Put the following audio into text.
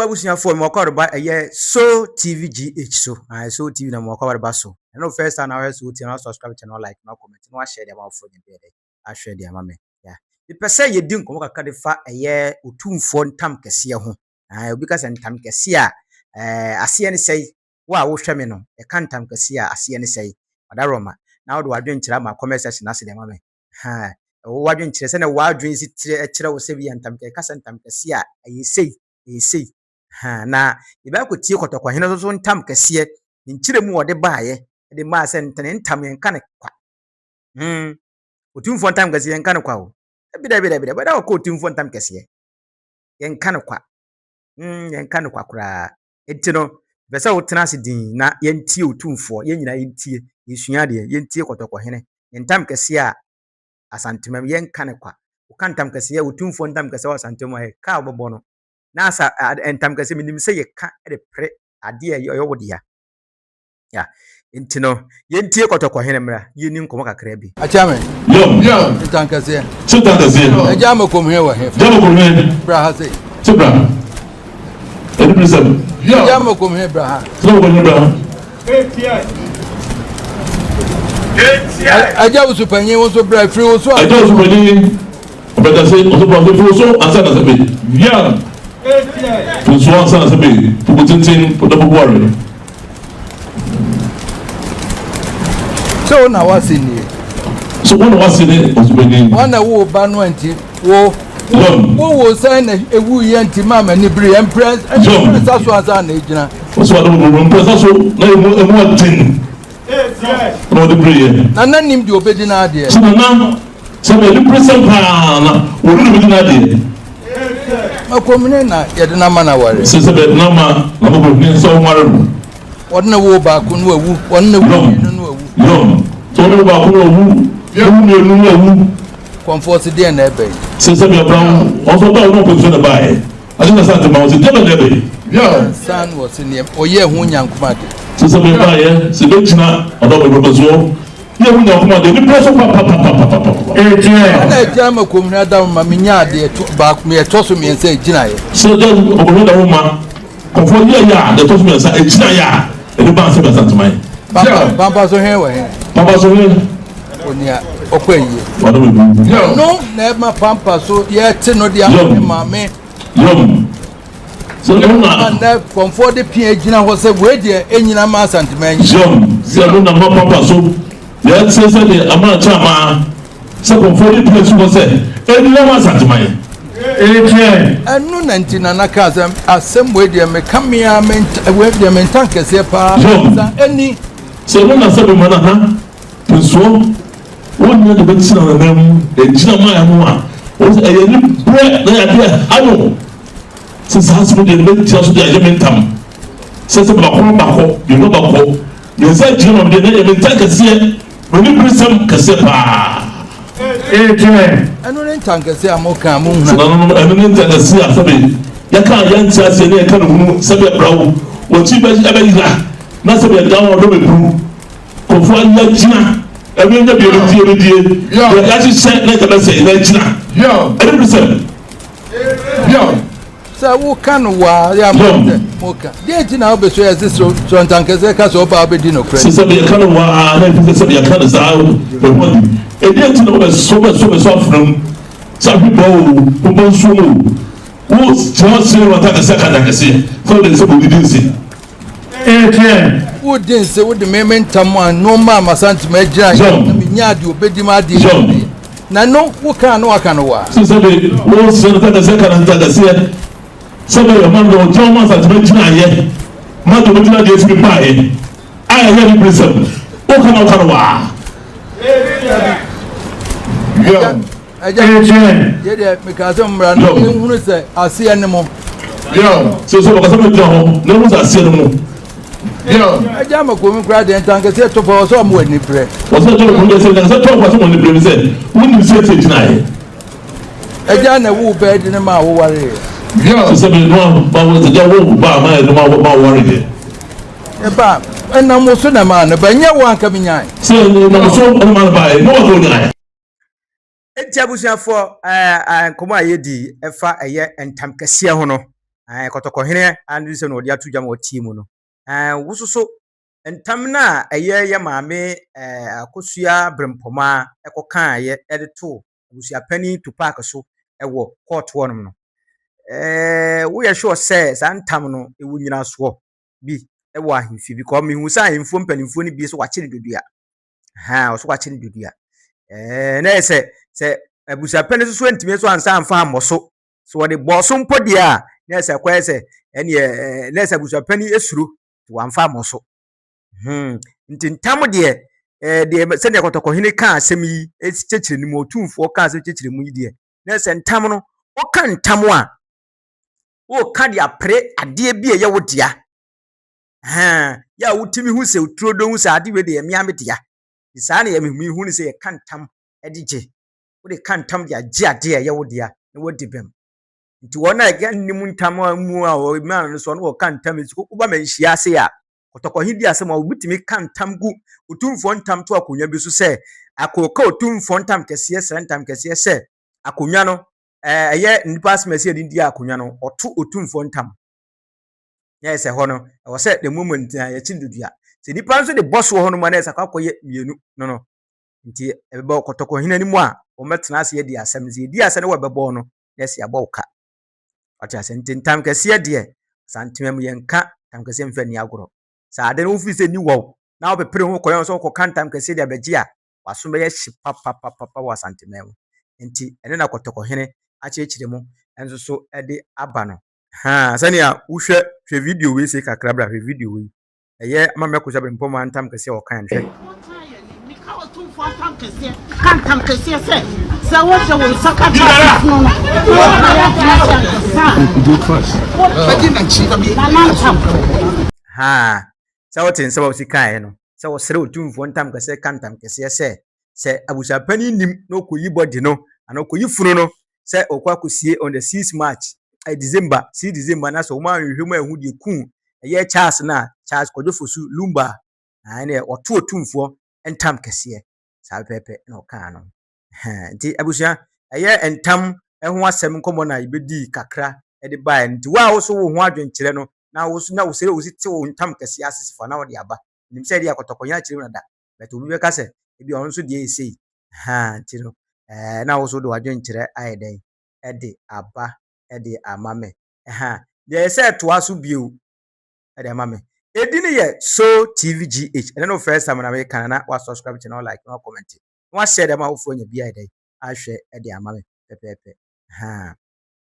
abusia for me call ba so TVGH so. So TV na mo call ba so. No first time I so TV na subscribe channel like no comment no share them for the day. I share them mama. Yeah. The person ye din komo kakade fa Otumfuo Ntamkesie ho. Obi ka se Ntamkesie ase ne sei wa wo hwe me no. E ka Ntamkesie ase ne sei. Odaroma. Na wo do adwen kira ma comment section ase dem mama. Wo adwen kire se na wo adwen si kire wo se bi Ntamkesie ka se Ntamkesie sei na iba ko tie kotokwa hene so Ntamkesie nkire mu wode baaye de ma se ntam yenka ne kwa Otumfuo Ntamkesie yenka ne kwa o bida bada ko Otumfuo Ntamkesie yenka ne kwa yenka ne kwa kura etino besa wotena se din na yentie Otumfuo yenyina yentie yesua de yentie kotokwa hene Ntamkesie a Asante mem yenka ne kwa uka Ntamkesie Otumfuo Ntamkesie Asante mo ka obobo no na asa Ntamkesie minim se yeka de pre ade yo dia ya intino yentie kotokwa hene mra yeni nkomo kakra bi achame yo Ntamkesie ajama kom he wa he jama kom he bra ha se tibra edibrisam yo ajama kom he bra ha so ko bra aja usupanyi wo so bra free wo so aja usupanyi obeda se wo so bra free wo so ansa na sabe ya so ansa na sabe pukutintin podobuware so na wasini so when wasini usupanyi wana wo ba no anti wo sign ewu ye anti mama ni bre empress so asa na ejina so ado empress so na emu atin no the prayer na nim di obedi na ade so na so me represent pa na wo ru obedi na ade makomune na yede na mana ware se be na ma na mo ni so ware wonna wo ba ko no awu wonna wo ni no awu yo so no ba ko no awu yo ni no awu comfort dey na ebe se be brown also ba no position na bae asina Asante ma o se tebe na ebe yo san was in him oye hu nyankuma de se be bae se be china odo be proposal ye hu nyankuma de ni preso pa na jama komuna da ma minya de ba me toso me nse gina ye so de obo da wo ma comfort ye ya de toso me nse gina ya e ba se be Asante mai pampa so he wa he papa so he onia okwaye wado be no na ma pampa so ye te no dia ma me so na comfort de pia gina ho se we de enyina ma Asante man so no na ma papa so ye se de ama chama se comfort de pia so se enyina ma Asante man enu na ntina na ka asem we de me kamia me we de me Ntamkesie pa eni so no na se be mana ha so won de be tsina na nam e jina ma ya mo a o se e ni bre na ya de awo se sa se de le tia so de ya me ntam se ba ko de no ba ko ye se jina no de na ya me Ntamkesie oni prisam kase pa enu Ntamkesie amoka mu hu no enu Ntamkesie asabe ya ka ya ntia se ne ka no hu se be brawo o ti be ila na se be dawo do be bru ko fo ya jina ebe nya bi die ya ji se na ka se na jina enu prisam sa wo kan wa ya moka de jina obeso ya se so Ntamkesie ka so ba obedi no kra se be kan wa na fi se be kan za be mo e de jina obeso so from some people who so wo just say what I say can say so they say we didn't say wo din se wo de mementam an no ma Asante ma gira ya mi nya de obedi ma de na no wo kan no aka no wa so be wo say what I say can say so be man do John ma Asante ma gira ye ma do gira de fi pa ye I hear the prison wo kan wa ye de me ka so mra no hunu se ase ene mo so ba ka so me ho no hu ase ene mo aja ma ko mi kra de Ntamkesie to for so mo ani pre o so to ko se na so to ko so mo ni pre se wo ni se te jina ye aja na wo be de ma wo ware so be no ba wo te wo ba ma no ma ware de e ba na mo so na ma na ba nya wo anka mi nyan so no so ma ba e no wa ko nyan enti abusuafo komo ayedi efa eye Ntamkesie ho no Kotokohene and se no dia to jam o team no wososo entam na ye maame akosua brempoma ekoka ye edito abusua pani to park so ewo court wonom no wo ye sure say santam no ewu nyina so bi ewo ahemfi because me hu say ahemfo mpanimfo ni bi so wakyere dodua so wakyere dodua na se abusua pani so ntime so ansa amfa amoso so wo de boso mpodi a na se kwa se ene na se abusua pani esuro to amfa amoso nti ntam de de se de kotokohene ka asem yi ekyekire ni mo Otumfuo ka asem kyekire mu yi de na se ntam no o ka ntam a o ka de apre ade bi eye wo dia ya wutimi hu se utrodo hu se ade we de emiame dia isa na ye mehumi hu ni se ye ka ntam edije wo de ka ntam de age ade eye wo dia na wo di bem nti wona ga nnim ntam mu a o ma no so no wo ka ntam ezi ko ba manhia ase ya kotokohidi asem a obitimi ka ntam gu Otumfuo ntam to akonya bi so se akoka Otumfuo Ntamkesie sere Ntamkesie se akonya no eye nipa asmesi edindi akonya no oto Otumfuo ntam ya se ho no wo se the moment ya chindudua se nipa nso de boss wo ho no ma na sakwakoye mienu no nti ebeba kotokohina ni mu a o metena ase di asem ze di ase ne wo bebo no na se aba uka ati ase Ntamkesie de santemem yenka Ntamkesie mfa ni agoro sa ade no fi se ni wo na wo pepere ho koyo so ko kan Ntamkesie de abeji a waso be ye papa wa santemem nti ene na kotokohene akyekire mu enso so ede aba no sania uhwe video we se kakra bra video we eye mameko jabe mpoma Ntamkesie o kan hwe Ntamkesie se wo je wo sakata no se wo tin se wo si kan no se wo sere Otumfuo Ntamkesie kan Ntamkesie se abusua pani nim no koyi body no ana koyi funu no se okwa kosie on the 6 March December 6 December na so ma hwehwem ahu de ku eye Charles Kojofosu Lumba na oto Otumfuo Ntamkesie sa pepe na oka no nti abusua eye entam eho asem nkomo na ibedi kakra de bae nti wa wo so wo ho adwenkyere no na wo so na wo sere wo ti wo Ntamkesie asesifa na wo de aba nim se de akotokonya kyere na da beto obi beka se ebi on so de esei nti no na wo so do adwenkyere ayeden de aba de amame de se to aso bio de amame edini ye so tvgh ene no first time na we kan na wa subscribe channel like no comment no share dem awofo nya bia ayeden ahwe de amame pepepe